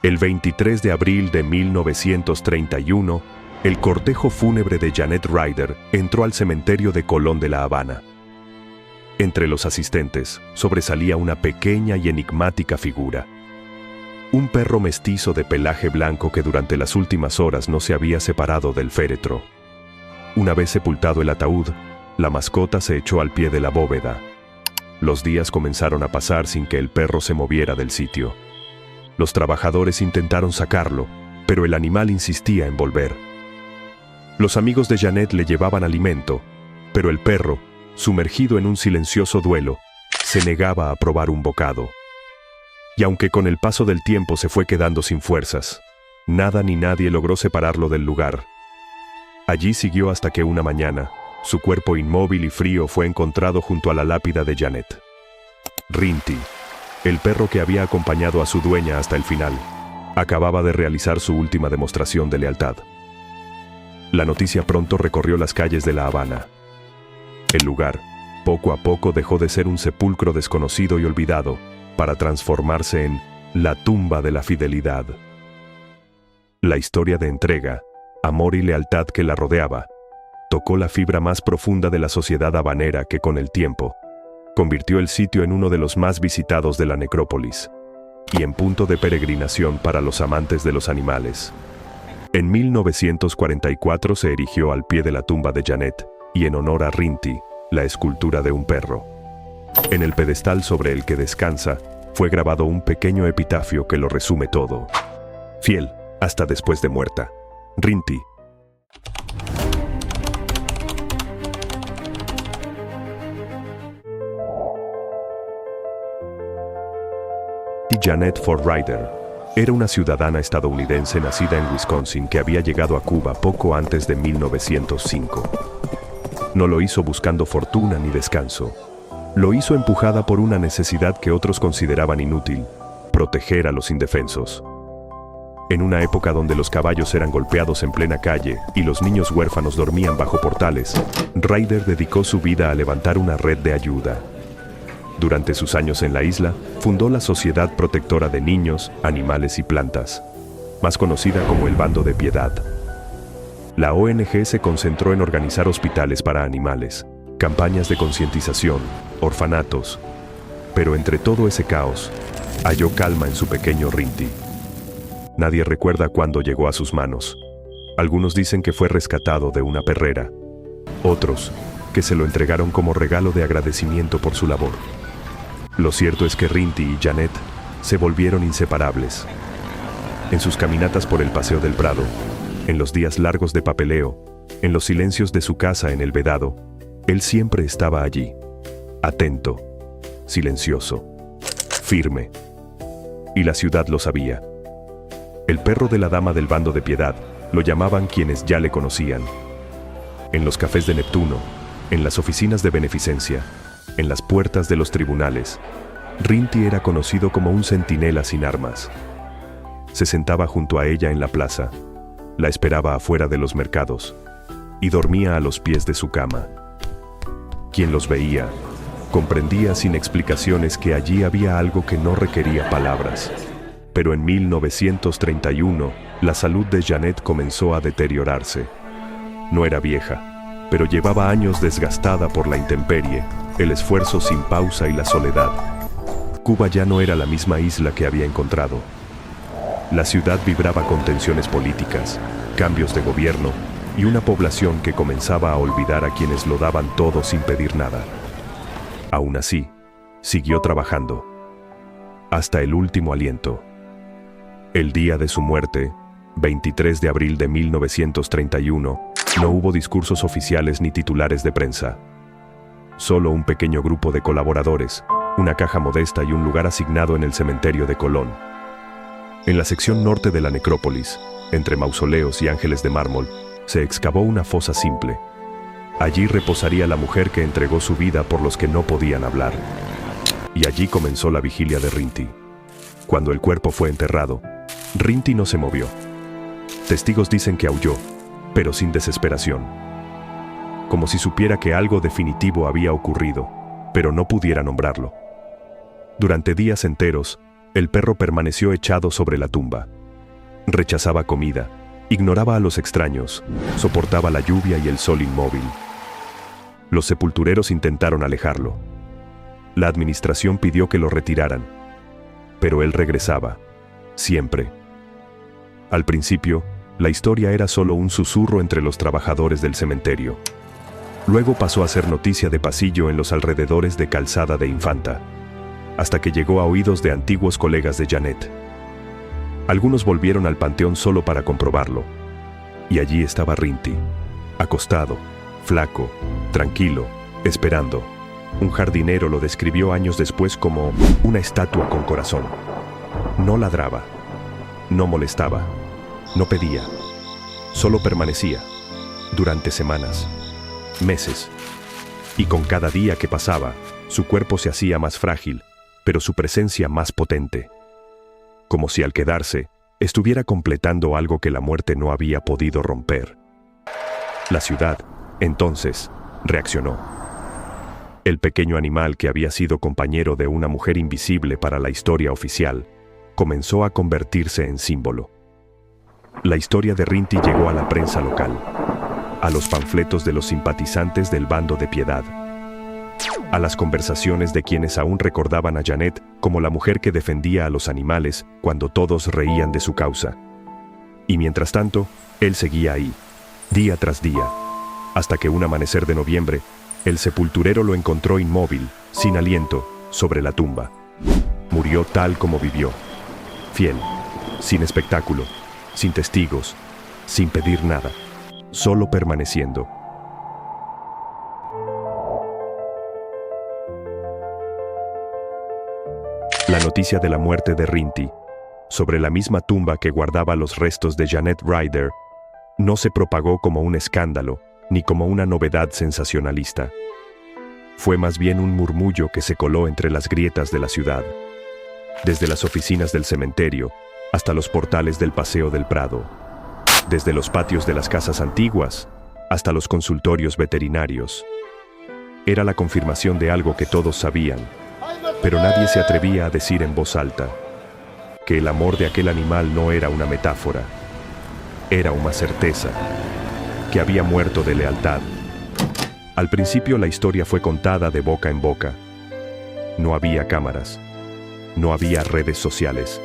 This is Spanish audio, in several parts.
El 23 de abril de 1931, el cortejo fúnebre de Janet Ryder entró al cementerio de Colón de La Habana. Entre los asistentes sobresalía una pequeña y enigmática figura. Un perro mestizo de pelaje blanco que durante las últimas horas no se había separado del féretro. Una vez sepultado el ataúd, la mascota se echó al pie de la bóveda. Los días comenzaron a pasar sin que el perro se moviera del sitio. Los trabajadores intentaron sacarlo, pero el animal insistía en volver. Los amigos de Janet le llevaban alimento, pero el perro, sumergido en un silencioso duelo, se negaba a probar un bocado. Y aunque con el paso del tiempo se fue quedando sin fuerzas, nada ni nadie logró separarlo del lugar. Allí siguió hasta que una mañana, su cuerpo inmóvil y frío fue encontrado junto a la lápida de Janet. Rinty, el perro que había acompañado a su dueña hasta el final, acababa de realizar su última demostración de lealtad. La noticia pronto recorrió las calles de La Habana. El lugar, poco a poco, dejó de ser un sepulcro desconocido y olvidado para transformarse en la tumba de la fidelidad. La historia de entrega, amor y lealtad que la rodeaba tocó la fibra más profunda de la sociedad habanera que, con el tiempo, convirtió el sitio en uno de los más visitados de la necrópolis y en punto de peregrinación para los amantes de los animales. En 1944 se erigió al pie de la tumba de Janet, y en honor a Rinty, la escultura de un perro. En el pedestal sobre el que descansa, fue grabado un pequeño epitafio que lo resume todo. Fiel hasta después de muerta, Rinty. Janet Ford Ryder era una ciudadana estadounidense nacida en Wisconsin que había llegado a Cuba poco antes de 1905. No lo hizo buscando fortuna ni descanso. Lo hizo empujada por una necesidad que otros consideraban inútil: proteger a los indefensos. En una época donde los caballos eran golpeados en plena calle y los niños huérfanos dormían bajo portales, Ryder dedicó su vida a levantar una red de ayuda. Durante sus años en la isla, fundó la Sociedad Protectora de Niños, Animales y Plantas, más conocida como el Bando de Piedad. La ONG se concentró en organizar hospitales para animales, campañas de concientización, orfanatos, pero entre todo ese caos, halló calma en su pequeño Rinty. Nadie recuerda cuándo llegó a sus manos. Algunos dicen que fue rescatado de una perrera, otros que se lo entregaron como regalo de agradecimiento por su labor. Lo cierto es que Rinty y Janet se volvieron inseparables. En sus caminatas por el Paseo del Prado, en los días largos de papeleo, en los silencios de su casa en el Vedado, él siempre estaba allí, atento, silencioso, firme. Y la ciudad lo sabía. El perro de la dama del Bando de Piedad lo llamaban quienes ya le conocían. En los cafés de Neptuno, en las oficinas de beneficencia, en las puertas de los tribunales, Rinty era conocido como un centinela sin armas. Se sentaba junto a ella en la plaza, la esperaba afuera de los mercados y dormía a los pies de su cama. Quien los veía, comprendía sin explicaciones que allí había algo que no requería palabras. Pero en 1931, la salud de Janet comenzó a deteriorarse. No era vieja, pero llevaba años desgastada por la intemperie, el esfuerzo sin pausa y la soledad. Cuba ya no era la misma isla que había encontrado. La ciudad vibraba con tensiones políticas, cambios de gobierno y una población que comenzaba a olvidar a quienes lo daban todo sin pedir nada. Aún así, siguió trabajando, hasta el último aliento. El día de su muerte, 23 de abril de 1931, no hubo discursos oficiales ni titulares de prensa. Solo un pequeño grupo de colaboradores, una caja modesta y un lugar asignado en el cementerio de Colón. En la sección norte de la necrópolis, entre mausoleos y ángeles de mármol, se excavó una fosa simple. Allí reposaría la mujer que entregó su vida por los que no podían hablar. Y allí comenzó la vigilia de Rinty. Cuando el cuerpo fue enterrado, Rinty no se movió. Testigos dicen que aulló, pero sin desesperación. Como si supiera que algo definitivo había ocurrido, pero no pudiera nombrarlo. Durante días enteros, El perro permaneció echado sobre la tumba. Rechazaba comida, ignoraba a los extraños, soportaba la lluvia y el sol inmóvil. Los sepultureros intentaron alejarlo. La administración pidió que lo retiraran, pero él regresaba, siempre. Al principio, la historia era solo un susurro entre los trabajadores del cementerio. Luego pasó a ser noticia de pasillo en los alrededores de Calzada de Infanta, hasta que llegó a oídos de antiguos colegas de Janet. Algunos volvieron al panteón solo para comprobarlo, y allí estaba Rinty, acostado, flaco, tranquilo, esperando. Un jardinero lo describió años después como una estatua con corazón. No ladraba, no molestaba, no pedía, solo permanecía, durante semanas, meses. Y con cada día que pasaba, su cuerpo se hacía más frágil, pero su presencia más potente. Como si al quedarse, estuviera completando algo que la muerte no había podido romper. La ciudad, entonces, reaccionó. El pequeño animal que había sido compañero de una mujer invisible para la historia oficial, comenzó a convertirse en símbolo. La historia de Rinty llegó a la prensa local, a los panfletos de los simpatizantes del bando de Piedad, a las conversaciones de quienes aún recordaban a Janet como la mujer que defendía a los animales cuando todos reían de su causa. Y mientras tanto, él seguía ahí, día tras día, hasta que un amanecer de noviembre, el sepulturero lo encontró inmóvil, sin aliento, sobre la tumba. Murió tal como vivió, fiel, sin espectáculo, sin testigos, sin pedir nada, solo permaneciendo. La noticia de la muerte de Rinty, sobre la misma tumba que guardaba los restos de Janet Ryder, no se propagó como un escándalo, ni como una novedad sensacionalista. Fue más bien un murmullo que se coló entre las grietas de la ciudad, desde las oficinas del cementerio hasta los portales del Paseo del Prado, desde los patios de las casas antiguas hasta los consultorios veterinarios. Era la confirmación de algo que todos sabían, pero nadie se atrevía a decir en voz alta, que el amor de aquel animal no era una metáfora, era una certeza, que había muerto de lealtad. Al principio la historia fue contada de boca en boca. No había cámaras, no había redes sociales,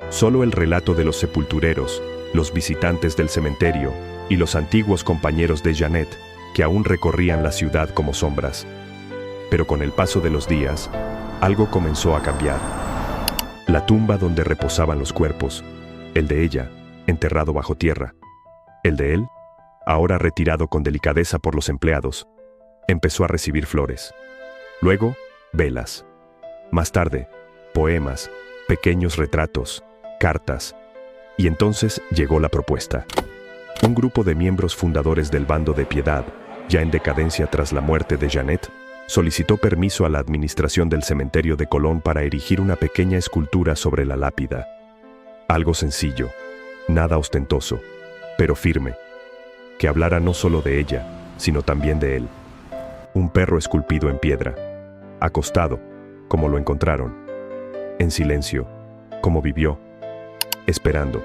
solo el relato de los sepultureros, los visitantes del cementerio y los antiguos compañeros de Janet que aún recorrían la ciudad como sombras. Pero con el paso de los días, algo comenzó a cambiar. La tumba donde reposaban los cuerpos, el de ella, enterrado bajo tierra, el de él, ahora retirado con delicadeza por los empleados, empezó a recibir flores. Luego, velas. Más tarde, poemas, pequeños retratos, cartas. Y entonces llegó la propuesta. Un grupo de miembros fundadores del bando de Piedad, ya en decadencia tras la muerte de Janet, solicitó permiso a la administración del cementerio de Colón para erigir una pequeña escultura sobre la lápida. Algo sencillo, nada ostentoso, pero firme, que hablara no solo de ella, sino también de él. Un perro esculpido en piedra, acostado, como lo encontraron, en silencio, como vivió, esperando.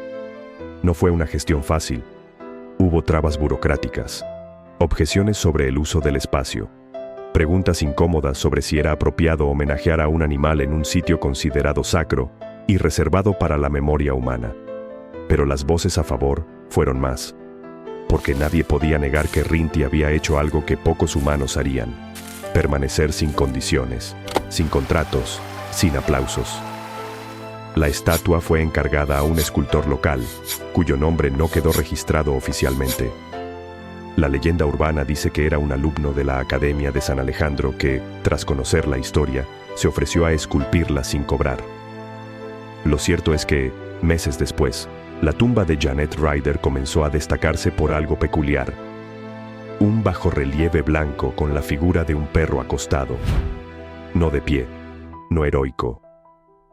No fue una gestión fácil. Hubo trabas burocráticas, objeciones sobre el uso del espacio, preguntas incómodas sobre si era apropiado homenajear a un animal en un sitio considerado sacro y reservado para la memoria humana. Pero las voces a favor fueron más, porque nadie podía negar que Rinty había hecho algo que pocos humanos harían: permanecer sin condiciones, sin contratos, sin aplausos. La estatua fue encargada a un escultor local, cuyo nombre no quedó registrado oficialmente. La leyenda urbana dice que era un alumno de la Academia de San Alejandro que, tras conocer la historia, se ofreció a esculpirla sin cobrar. Lo cierto es que, meses después, la tumba de Janet Ryder comenzó a destacarse por algo peculiar. Un bajorrelieve blanco con la figura de un perro acostado. No de pie, no heroico,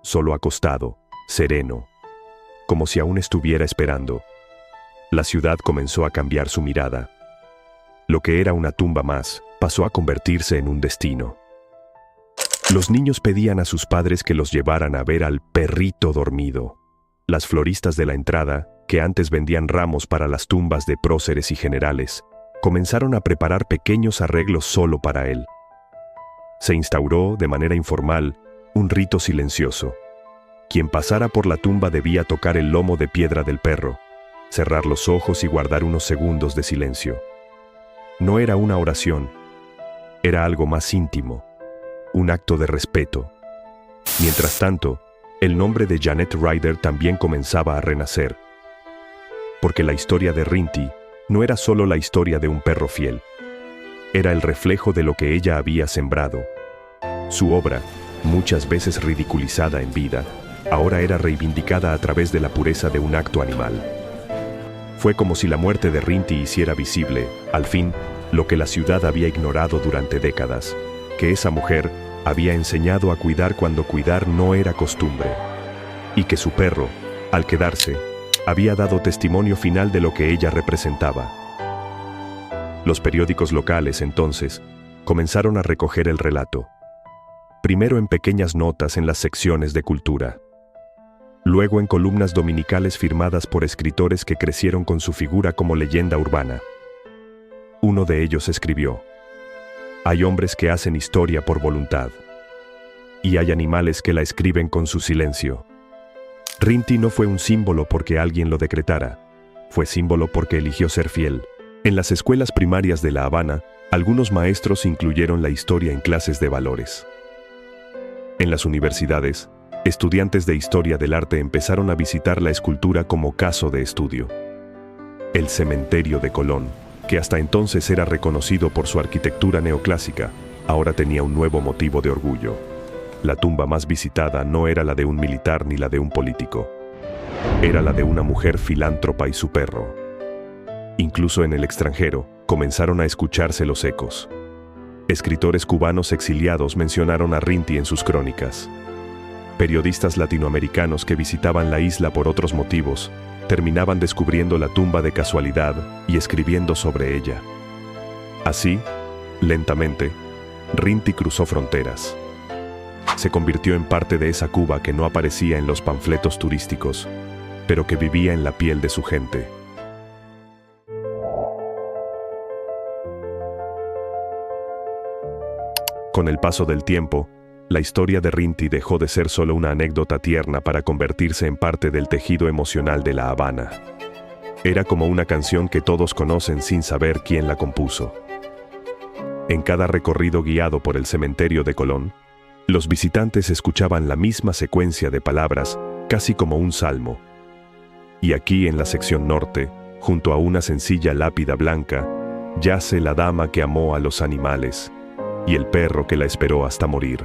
solo acostado, sereno, como si aún estuviera esperando. La ciudad comenzó a cambiar su mirada. Lo que era una tumba más, pasó a convertirse en un destino. Los niños pedían a sus padres que los llevaran a ver al perrito dormido. Las floristas de la entrada, que antes vendían ramos para las tumbas de próceres y generales, comenzaron a preparar pequeños arreglos solo para él. Se instauró, de manera informal, un rito silencioso. Quien pasara por la tumba debía tocar el lomo de piedra del perro, cerrar los ojos y guardar unos segundos de silencio. No era una oración, era algo más íntimo, un acto de respeto. Mientras tanto, el nombre de Janet Ryder también comenzaba a renacer, porque la historia de Rinty no era solo la historia de un perro fiel, era el reflejo de lo que ella había sembrado. Su obra, muchas veces ridiculizada en vida, ahora era reivindicada a través de la pureza de un acto animal. Fue como si la muerte de Rinty hiciera visible, al fin, lo que la ciudad había ignorado durante décadas, que esa mujer había enseñado a cuidar cuando cuidar no era costumbre, y que su perro, al quedarse, había dado testimonio final de lo que ella representaba. Los periódicos locales, entonces, comenzaron a recoger el relato, primero en pequeñas notas en las secciones de cultura, luego en columnas dominicales firmadas por escritores que crecieron con su figura como leyenda urbana. Uno de ellos escribió: «Hay hombres que hacen historia por voluntad, y hay animales que la escriben con su silencio». Rinty no fue un símbolo porque alguien lo decretara, fue símbolo porque eligió ser fiel. En las escuelas primarias de La Habana, algunos maestros incluyeron la historia en clases de valores. En las universidades, estudiantes de historia del arte empezaron a visitar la escultura como caso de estudio. El cementerio de Colón, que hasta entonces era reconocido por su arquitectura neoclásica, ahora tenía un nuevo motivo de orgullo. La tumba más visitada no era la de un militar ni la de un político. Era la de una mujer filántropa y su perro. Incluso en el extranjero, comenzaron a escucharse los ecos. Escritores cubanos exiliados mencionaron a Rinty en sus crónicas. Periodistas latinoamericanos que visitaban la isla por otros motivos, terminaban descubriendo la tumba de casualidad y escribiendo sobre ella. Así, lentamente, Rinty cruzó fronteras. Se convirtió en parte de esa Cuba que no aparecía en los panfletos turísticos, pero que vivía en la piel de su gente. Con el paso del tiempo, la historia de Rinty dejó de ser solo una anécdota tierna para convertirse en parte del tejido emocional de La Habana. Era como una canción que todos conocen sin saber quién la compuso. En cada recorrido guiado por el cementerio de Colón, los visitantes escuchaban la misma secuencia de palabras, casi como un salmo. Y aquí en la sección norte, junto a una sencilla lápida blanca, yace la dama que amó a los animales y el perro que la esperó hasta morir.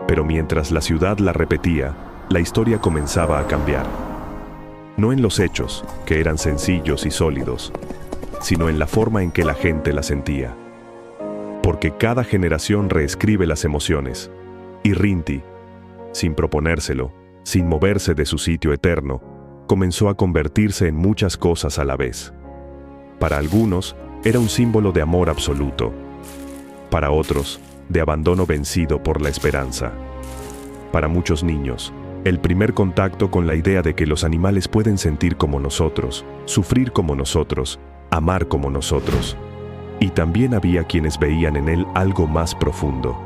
Pero mientras la ciudad la repetía, la historia comenzaba a cambiar. No en los hechos, que eran sencillos y sólidos, sino en la forma en que la gente la sentía. Porque cada generación reescribe las emociones, y Rinty, sin proponérselo, sin moverse de su sitio eterno, comenzó a convertirse en muchas cosas a la vez. Para algunos, era un símbolo de amor absoluto. Para otros, de abandono vencido por la esperanza. Para muchos niños, el primer contacto con la idea de que los animales pueden sentir como nosotros, sufrir como nosotros, amar como nosotros. Y también había quienes veían en él algo más profundo.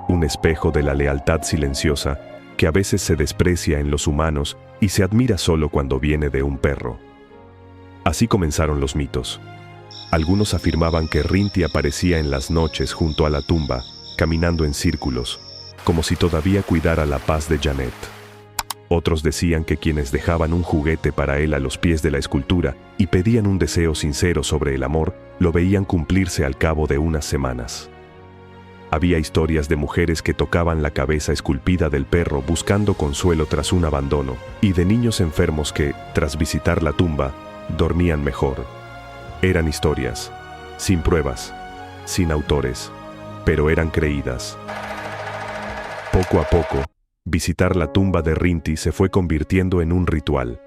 Un espejo de la lealtad silenciosa que a veces se desprecia en los humanos y se admira solo cuando viene de un perro. Así comenzaron los mitos. Algunos afirmaban que Rinty aparecía en las noches junto a la tumba, caminando en círculos, como si todavía cuidara la paz de Janet. Otros decían que quienes dejaban un juguete para él a los pies de la escultura y pedían un deseo sincero sobre el amor, lo veían cumplirse al cabo de unas semanas. Había historias de mujeres que tocaban la cabeza esculpida del perro buscando consuelo tras un abandono, y de niños enfermos que, tras visitar la tumba, dormían mejor. Eran historias, sin pruebas, sin autores, pero eran creídas. Poco a poco, visitar la tumba de Rinty se fue convirtiendo en un ritual.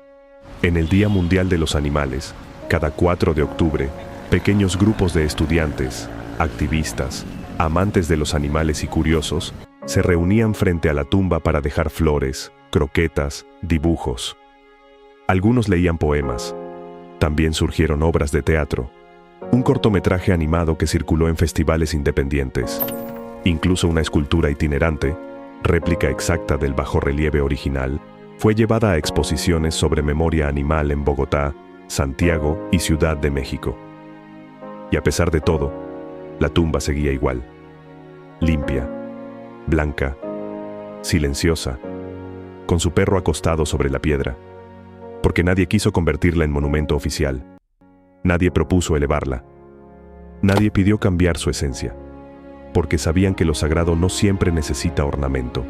En el Día Mundial de los Animales, cada 4 de octubre, pequeños grupos de estudiantes, activistas, Amantes de los animales y curiosos, se reunían frente a la tumba para dejar flores, croquetas, dibujos. Algunos leían poemas. También surgieron obras de teatro. Un cortometraje animado que circuló en festivales independientes. Incluso una escultura itinerante, réplica exacta del bajorrelieve original, fue llevada a exposiciones sobre memoria animal en Bogotá, Santiago y Ciudad de México. Y a pesar de todo, la tumba seguía igual. Limpia, blanca, silenciosa, con su perro acostado sobre la piedra, porque nadie quiso convertirla en monumento oficial. Nadie propuso elevarla. Nadie pidió cambiar su esencia, porque sabían que lo sagrado no siempre necesita ornamento,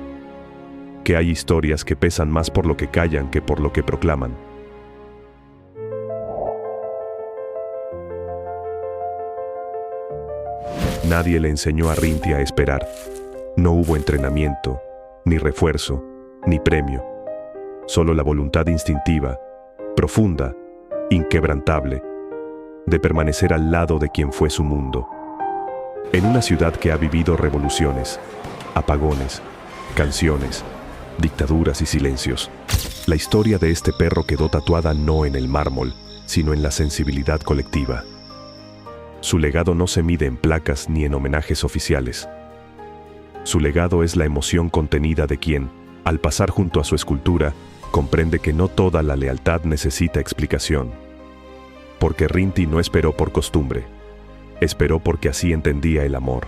que hay historias que pesan más por lo que callan que por lo que proclaman. Nadie le enseñó a Rinty a esperar. No hubo entrenamiento, ni refuerzo, ni premio. Solo la voluntad instintiva, profunda, inquebrantable, de permanecer al lado de quien fue su mundo. En una ciudad que ha vivido revoluciones, apagones, canciones, dictaduras y silencios, la historia de este perro quedó tatuada no en el mármol, sino en la sensibilidad colectiva. Su legado no se mide en placas ni en homenajes oficiales. Su legado es la emoción contenida de quien, al pasar junto a su escultura, comprende que no toda la lealtad necesita explicación. Porque Rinty no esperó por costumbre, esperó porque así entendía el amor.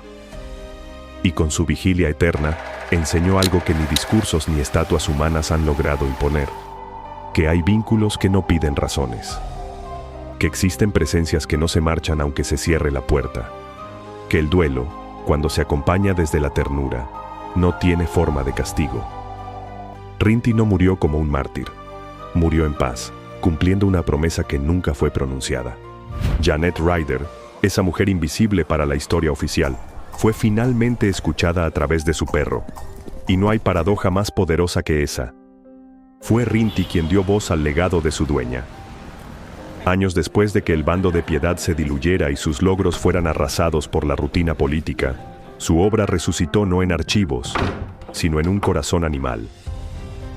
Y con su vigilia eterna, enseñó algo que ni discursos ni estatuas humanas han logrado imponer: que hay vínculos que no piden razones, que existen presencias que no se marchan aunque se cierre la puerta, que el duelo, cuando se acompaña desde la ternura, no tiene forma de castigo. Rinty no murió como un mártir, murió en paz, cumpliendo una promesa que nunca fue pronunciada. Janet Ryder, esa mujer invisible para la historia oficial, fue finalmente escuchada a través de su perro. Y no hay paradoja más poderosa que esa. Fue Rinty quien dio voz al legado de su dueña. Años después de que el bando de Piedad se diluyera y sus logros fueran arrasados por la rutina política, su obra resucitó no en archivos, sino en un corazón animal.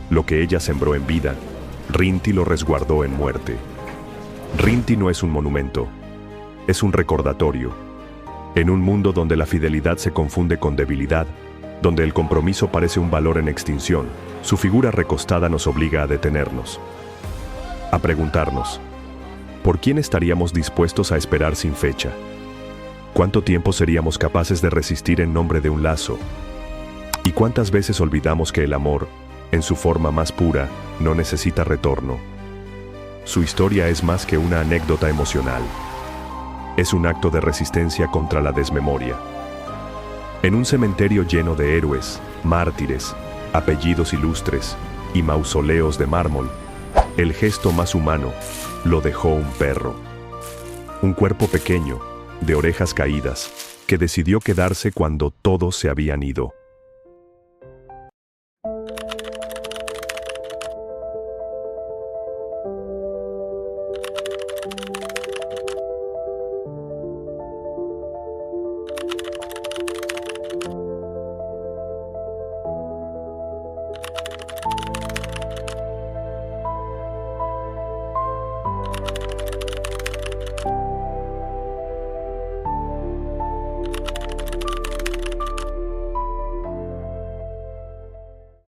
Lo que ella sembró en vida, Rinty lo resguardó en muerte. Rinty no es un monumento, es un recordatorio. En un mundo donde la fidelidad se confunde con debilidad, donde el compromiso parece un valor en extinción, su figura recostada nos obliga a detenernos, a preguntarnos: ¿por quién estaríamos dispuestos a esperar sin fecha? ¿Cuánto tiempo seríamos capaces de resistir en nombre de un lazo? ¿Y cuántas veces olvidamos que el amor, en su forma más pura, no necesita retorno? Su historia es más que una anécdota emocional. Es un acto de resistencia contra la desmemoria. En un cementerio lleno de héroes, mártires, apellidos ilustres y mausoleos de mármol, el gesto más humano lo dejó un perro. Un cuerpo pequeño, de orejas caídas, que decidió quedarse cuando todos se habían ido.